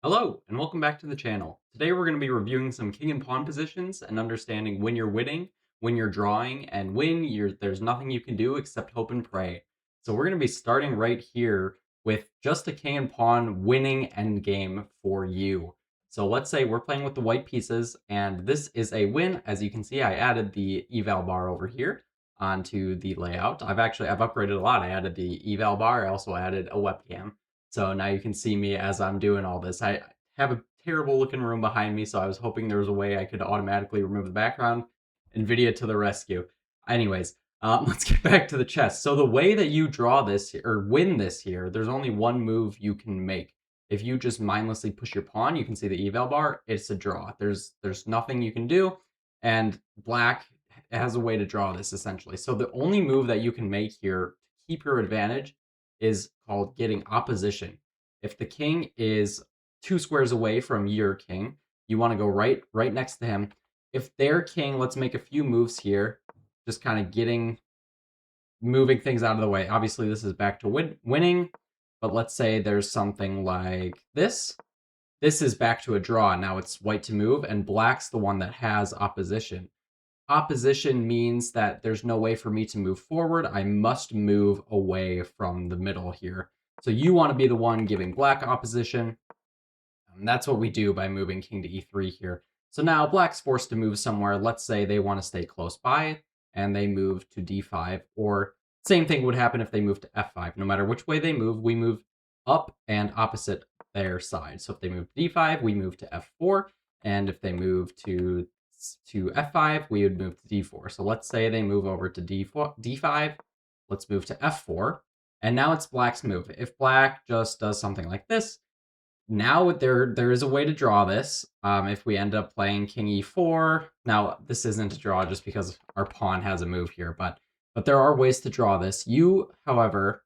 Hello, and welcome back to the channel. Today we're going to be reviewing some king and pawn positions and understanding when you're winning, when you're drawing, and there's nothing you can do except hope and pray. So we're going to be starting right here with just a king and pawn winning endgame for you. So let's say we're playing with the white pieces, and this is a win. As you can see, I added the eval bar over here onto the layout. I've upgraded a lot. I added the eval bar. I also added a webcam. So now you can see me as I'm doing all this. I have a terrible looking room behind me, so I was hoping there was a way I could automatically remove the background. NVIDIA to the rescue. Anyways, let's get back to the chess. So the way that you draw this or win this here, there's only one move you can make. If you just mindlessly push your pawn, you can see the eval bar. It's a draw. There's nothing you can do, and black has a way to draw this essentially. So the only move that you can make here to keep your advantage is called getting opposition. If the king is 2 squares away from your king, you want to go right next to him. If their king, let's make a few moves here, just kind of moving things out of the way. Obviously, this is back to winning, but let's say there's something like this. This is back to a draw. Now it's white to move, and black's the one that has opposition. Opposition means that there's no way for me to move forward. I must move away from the middle here. So you want to be the one giving black opposition. And that's what we do by moving king to e3 here. So now black's forced to move somewhere. Let's say they want to stay close by and they move to d5, or same thing would happen if they move to f5. No matter which way they move, we move up and opposite their side. So if they move to d5, we move to f4, and if they move to f5, we would move to d4. So let's say they move over to d5. Let's move to f4, and now it's black's move. If black just does something like this, now there is a way to draw this. If we end up playing king e4, now this isn't a draw just because our pawn has a move here, but there are ways to draw this. You, however,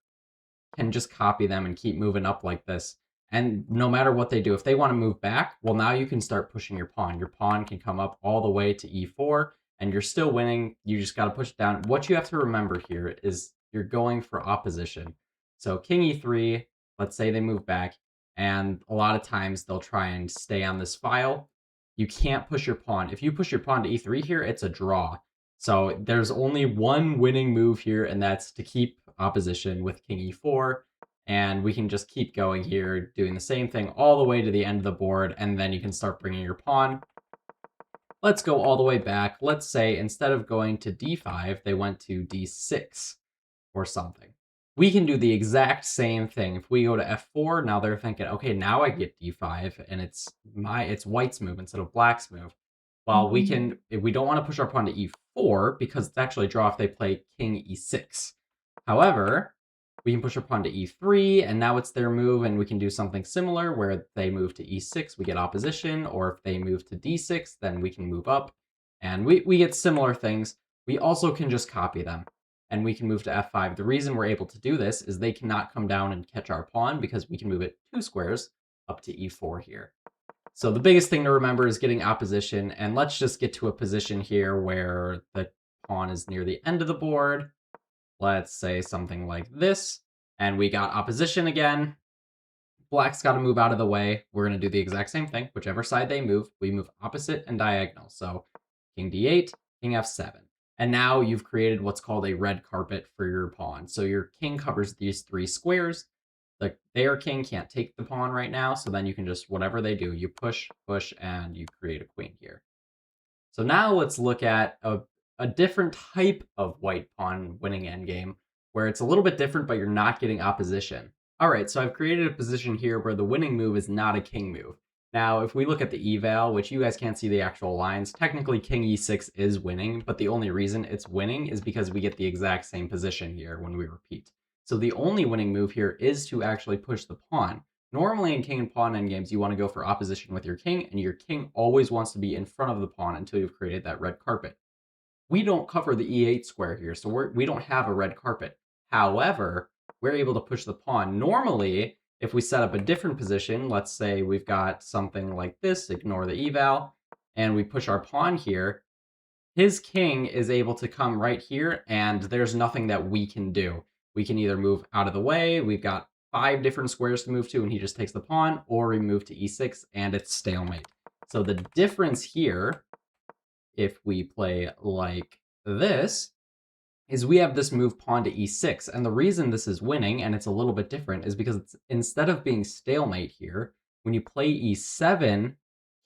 can just copy them and keep moving up like this. And no matter what they do, if they want to move back, well, now you can start pushing your pawn. Your pawn can come up all the way to e4, and you're still winning. You just got to push it down. What you have to remember here is you're going for opposition. So king e3, let's say they move back, and a lot of times they'll try and stay on this file. You can't push your pawn. If you push your pawn to e3 here, it's a draw. So there's only one winning move here, and that's to keep opposition with king e4. And we can just keep going here, doing the same thing all the way to the end of the board, and then you can start bringing your pawn. Let's go all the way back. Let's say instead of going to d5, they went to d6 or something. We can do the exact same thing. If we go to f4, now they're thinking, okay, now I get d5, and it's white's move instead of black's move. Well, if we don't want to push our pawn to e4 because it's actually a draw if they play king e6. However, we can push our pawn to e3, and now it's their move, and we can do something similar where if they move to e6, we get opposition, or if they move to d6, then we can move up, and we get similar things. We also can just copy them, and we can move to f5. The reason we're able to do this is they cannot come down and catch our pawn because we can move it 2 squares up to e4 here. So the biggest thing to remember is getting opposition, and let's just get to a position here where the pawn is near the end of the board. Let's say something like this, and we got opposition again. Black's got to move out of the way. We're going to do the exact same thing. Whichever side they move, we move opposite and diagonal. So king d8, king f7. And now you've created what's called a red carpet for your pawn. So your king covers these 3 squares. Their king can't take the pawn right now, so then you can just, whatever they do, you push, and you create a queen here. So now let's look at a different type of white pawn winning endgame, where it's a little bit different, but you're not getting opposition. All right, so I've created a position here where the winning move is not a king move. Now, if we look at the eval, which you guys can't see the actual lines, technically king e6 is winning, but the only reason it's winning is because we get the exact same position here when we repeat. So the only winning move here is to actually push the pawn. Normally in king and pawn endgames, you want to go for opposition with your king, and your king always wants to be in front of the pawn until you've created that red carpet. We don't cover the e8 square here, so we don't have a red carpet. However, we're able to push the pawn. Normally, if we set up a different position, let's say we've got something like this, ignore the eval, and we push our pawn here, his king is able to come right here, and there's nothing that we can do. We can either move out of the way, we've got 5 different squares to move to, and he just takes the pawn, or we move to e6, and it's stalemate. So the difference here, if we play like this, is we have this move pawn to e6. And the reason this is winning, and it's a little bit different, is because instead of being stalemate here, when you play e7,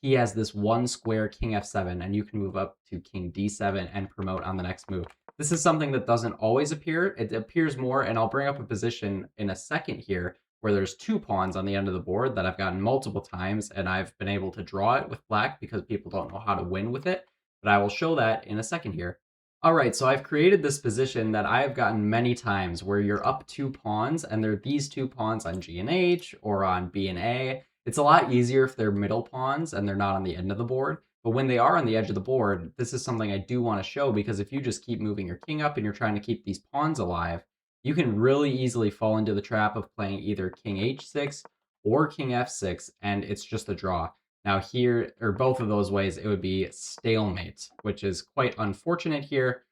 he has this one square king f7, and you can move up to king d7 and promote on the next move. This is something that doesn't always appear. It appears more, and I'll bring up a position in a second here where there's 2 pawns on the end of the board that I've gotten multiple times, and I've been able to draw it with black because people don't know how to win with it. But I will show that in a second here. All right, so I've created this position that I've gotten many times where you're up 2 pawns, and there are these 2 pawns on G and H or on B and A. It's a lot easier if they're middle pawns and they're not on the end of the board. But when they are on the edge of the board, this is something I do want to show, because if you just keep moving your king up and you're trying to keep these pawns alive, you can really easily fall into the trap of playing either king H6 or king F6, and it's just a draw. Now here, or both of those ways, it would be stalemate, which is quite unfortunate here,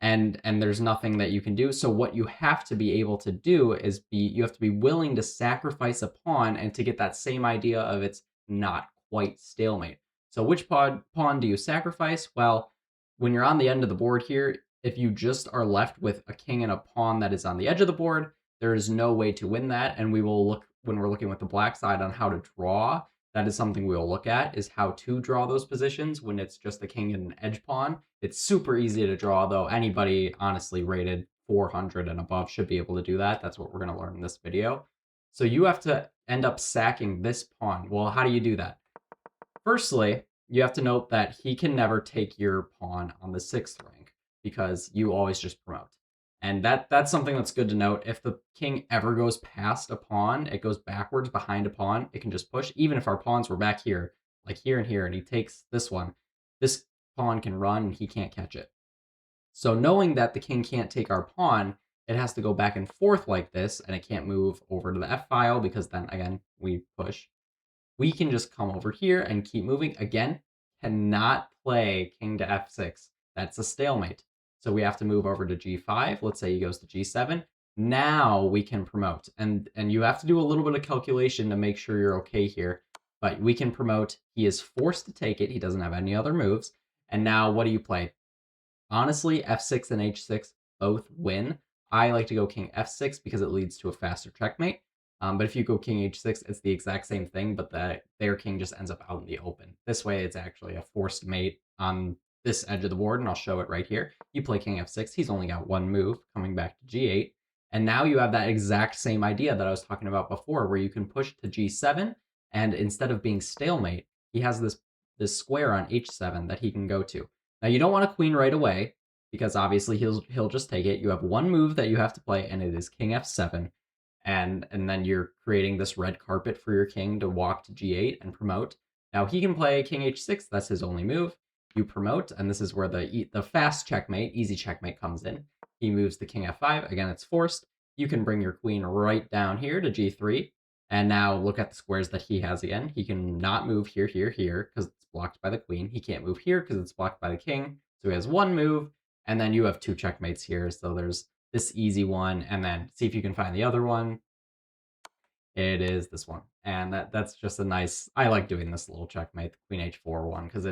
and there's nothing that you can do. So what you have to be able to do is you have to be willing to sacrifice a pawn and to get that same idea of it's not quite stalemate. So which pawn do you sacrifice? Well, when you're on the end of the board here, if you just are left with a king and a pawn that is on the edge of the board, there is no way to win that, and we will look, when we're looking with the black side, on how to draw. That is something we'll look at, is how to draw those positions when it's just the king and an edge pawn. It's super easy to draw, though. Anybody honestly rated 400 and above should be able to do that. That's what we're going to learn in this video. So you have to end up sacking this pawn. Well, how do you do that? Firstly, you have to note that he can never take your pawn on the 6th rank, because you always just promote. And that's something that's good to note. If the king ever goes past a pawn, it goes backwards behind a pawn, it can just push. Even if our pawns were back here, like here and here, and he takes this one, this pawn can run and he can't catch it. So knowing that the king can't take our pawn, it has to go back and forth like this, and it can't move over to the F file, because then, again, we push. We can just come over here and keep moving. Again, cannot play king to f6. That's a stalemate. So we have to move over to g5. Let's say he goes to g7. Now we can promote. And you have to do a little bit of calculation to make sure you're okay here. But we can promote. He is forced to take it. He doesn't have any other moves. And now what do you play? Honestly, f6 and h6 both win. I like to go king f6 because it leads to a faster checkmate. But if you go king h6, it's the exact same thing, but their king just ends up out in the open. This way, it's actually a forced mate on this edge of the board, and I'll show it right here. You play king f6, he's only got one move, coming back to g8, and now you have that exact same idea that I was talking about before, where you can push to g7, and instead of being stalemate, he has this square on h7 that he can go to. Now, you don't want a queen right away, because obviously he'll just take it. You have one move that you have to play, and it is king f7. And then you're creating this red carpet for your king to walk to g8 and promote. Now he can play king h6. That's his only move. You promote, and this is where the fast checkmate, easy checkmate, comes in. He moves the king f5. Again, it's forced. You can bring your queen right down here to g3. And now look at the squares that he has again. He can not move here, here, here, because it's blocked by the queen. He can't move here because it's blocked by the king. So he has one move, and then you have 2 checkmates here. So there's this easy one, and then see if you can find the other one. It is this one, and that's just a nice. I like doing this little checkmate, the queen h4 one, because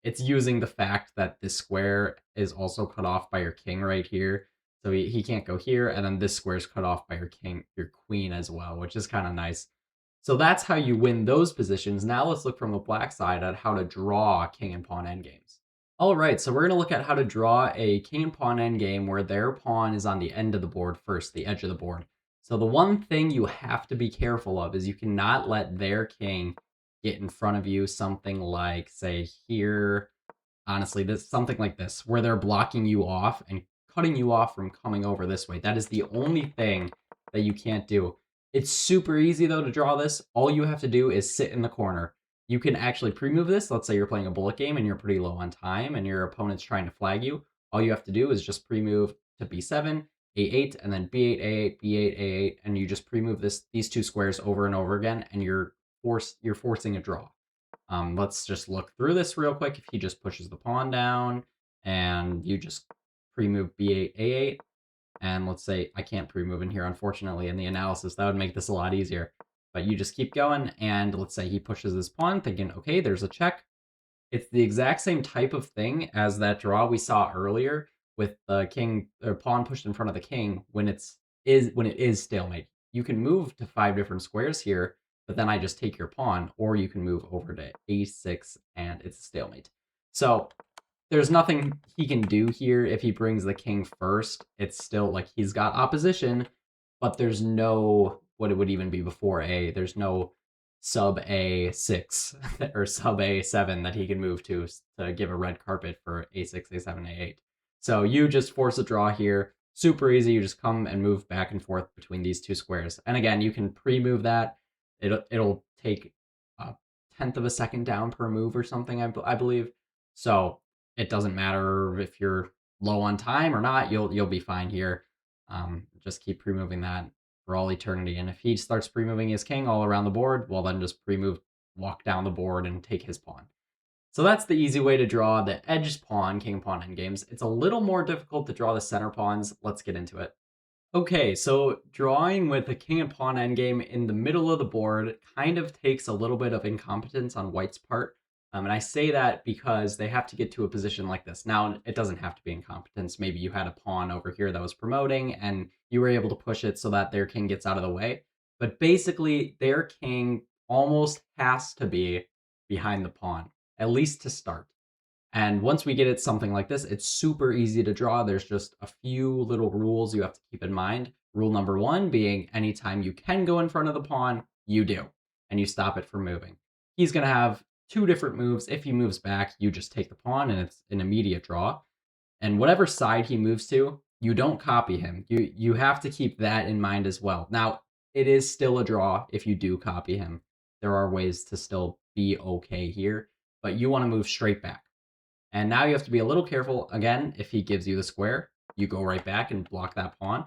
it's using the fact that this square is also cut off by your king right here, so he can't go here, and then this square is cut off by your queen as well, which is kind of nice. So that's how you win those positions. Now let's look from the black side at how to draw king and pawn endgames. All right, so we're going to look at how to draw a king and pawn endgame where their pawn is on the end of the board first, the edge of the board. So the one thing you have to be careful of is you cannot let their king get in front of you, something like, say, here. Honestly, this something like this, where they're blocking you off and cutting you off from coming over this way. That is the only thing that you can't do. It's super easy, though, to draw this. All you have to do is sit in the corner. You can actually pre-move this. Let's say you're playing a bullet game and you're pretty low on time and your opponent's trying to flag you. All you have to do is just pre-move to b7, a8, and then b8, a8, b8, a8, and you just pre-move these 2 squares over and over again, and you're forcing a draw. Let's just look through this real quick. If he just pushes the pawn down and you just pre-move b8, a8, And let's say I can't pre-move in here, unfortunately, in the analysis. That would make this a lot easier. But you just keep going, and let's say he pushes this pawn, thinking, okay, there's a check. It's the exact same type of thing as that draw we saw earlier with the king or pawn pushed in front of the king when it is stalemate. You can move to 5 different squares here, but then I just take your pawn, or you can move over to a6 and it's a stalemate. So there's nothing he can do here if he brings the king first. It's still like he's got opposition, but there's no what it would even be before a. There's no sub a6 or sub a7 that he can move to give a red carpet for a6, a7, a8. So you just force a draw here. Super easy. You just come and move back and forth between these two squares. And again, you can pre-move that. It'll take a tenth of a second down per move or something, I believe. So it doesn't matter if you're low on time or not. You'll be fine here. Just keep pre-moving that for all eternity. And if he starts pre-moving his king all around the board, well then just pre-move, walk down the board, and take his pawn. So that's the easy way to draw the edge pawn, king pawn endgames. It's a little more difficult to draw the center pawns. Let's get into it. Okay, so drawing with a king and pawn endgame in the middle of the board kind of takes a little bit of incompetence on white's part. And I say that because they have to get to a position like this. Now, it doesn't have to be incompetence. Maybe you had a pawn over here that was promoting and you were able to push it so that their king gets out of the way. But basically, their king almost has to be behind the pawn, at least to start. And once we get it something like this, it's super easy to draw. There's just a few little rules you have to keep in mind. Rule number one being anytime you can go in front of the pawn, you do, and you stop it from moving. He's going to have two different moves. If he moves back, you just take the pawn and it's an immediate draw. And whatever side he moves to, you don't copy him. You have to keep that in mind as well. Now, it is still a draw if you do copy him. There are ways to still be okay here, but you want to move straight back. And now you have to be a little careful. Again, if he gives you the square, you go right back and block that pawn.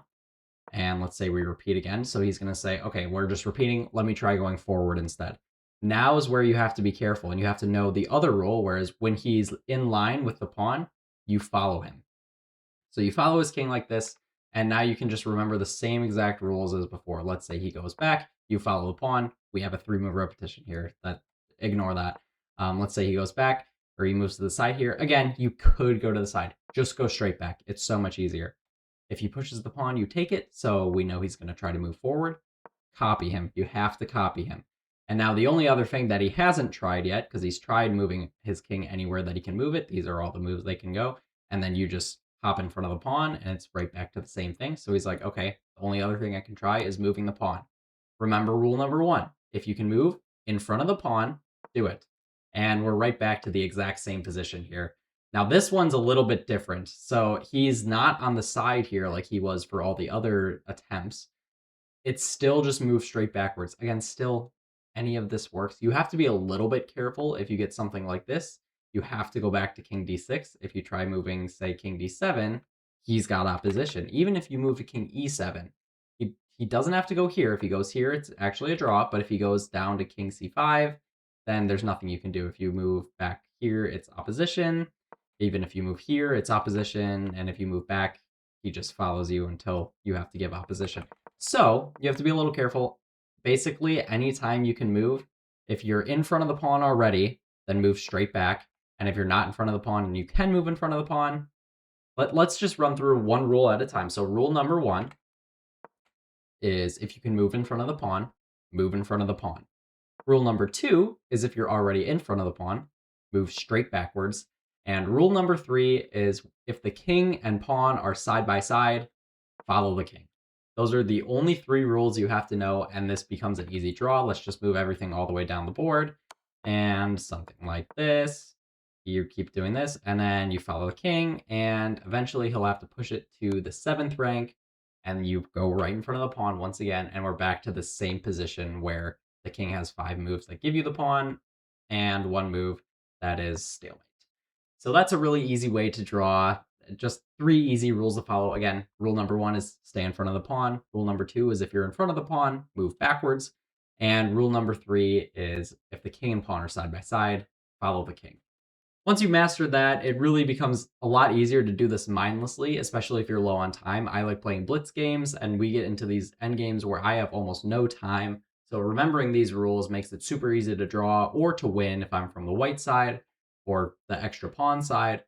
And let's say we repeat again. So he's going to say, okay, we're just repeating. Let me try going forward instead. Now is where you have to be careful and you have to know the other rule, whereas when he's in line with the pawn, you follow him. So you follow his king like this, and now you can just remember the same exact rules as before. Let's say he goes back, you follow the pawn. We have a 3-move repetition here. Ignore that. Let's say he goes back, or he moves to the side here. Again, you could go to the side. Just go straight back. It's so much easier. If he pushes the pawn, you take it, so we know he's going to try to move forward. Copy him. You have to copy him. And now the only other thing that he hasn't tried yet, because he's tried moving his king anywhere that he can move it. These are all the moves they can go. And then you just hop in front of the pawn, and it's right back to the same thing. So he's like, okay, the only other thing I can try is moving the pawn. Remember rule number one. If you can move in front of the pawn, do it. And we're right back to the exact same position here. Now, this one's a little bit different. So he's not on the side here like he was for all the other attempts. It's still just move straight backwards. Again, still any of this works. You have to be a little bit careful if you get something like this. You have to go back to king d6. If you try moving, say, king d7, he's got opposition. Even if you move to king e7, he doesn't have to go here. If he goes here, it's actually a draw. But if he goes down to king c5, then there's nothing you can do. If you move back here, it's opposition. Even if you move here, it's opposition. And if you move back, he just follows you until you have to give opposition. So you have to be a little careful. Basically, anytime you can move, if you're in front of the pawn already, then move straight back. And if you're not in front of the pawn and you can move in front of the pawn, let's just run through one rule at a time. So rule number one is if you can move in front of the pawn, move in front of the pawn. Rule number two is if you're already in front of the pawn, move straight backwards. And rule number three is if the king and pawn are side by side, follow the king. Those are the only three rules you have to know, and this becomes an easy draw. Let's just move everything all the way down the board, and something like this. You keep doing this, and then you follow the king, and eventually he'll have to push it to the 7th rank, and you go right in front of the pawn once again, and we're back to the same position where the king has 5 moves that give you the pawn, and 1 move that is stalemate. So that's a really easy way to draw. Just 3 easy rules to follow. Again, rule number 1 is stay in front of the pawn. Rule number 2 is if you're in front of the pawn, move backwards. And rule number 3 is if the king and pawn are side by side, follow the king. Once you master that, it really becomes a lot easier to do this mindlessly, especially if you're low on time. I like playing blitz games, and we get into these end games where I have almost no time. So remembering these rules makes it super easy to draw or to win if I'm from the white side or the extra pawn side.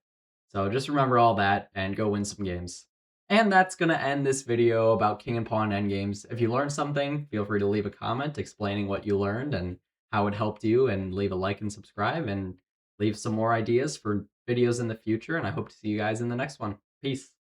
So just remember all that and go win some games. And that's going to end this video about king and pawn endgames. If you learned something, feel free to leave a comment explaining what you learned and how it helped you, and leave a like and subscribe, and leave some more ideas for videos in the future. And I hope to see you guys in the next one. Peace.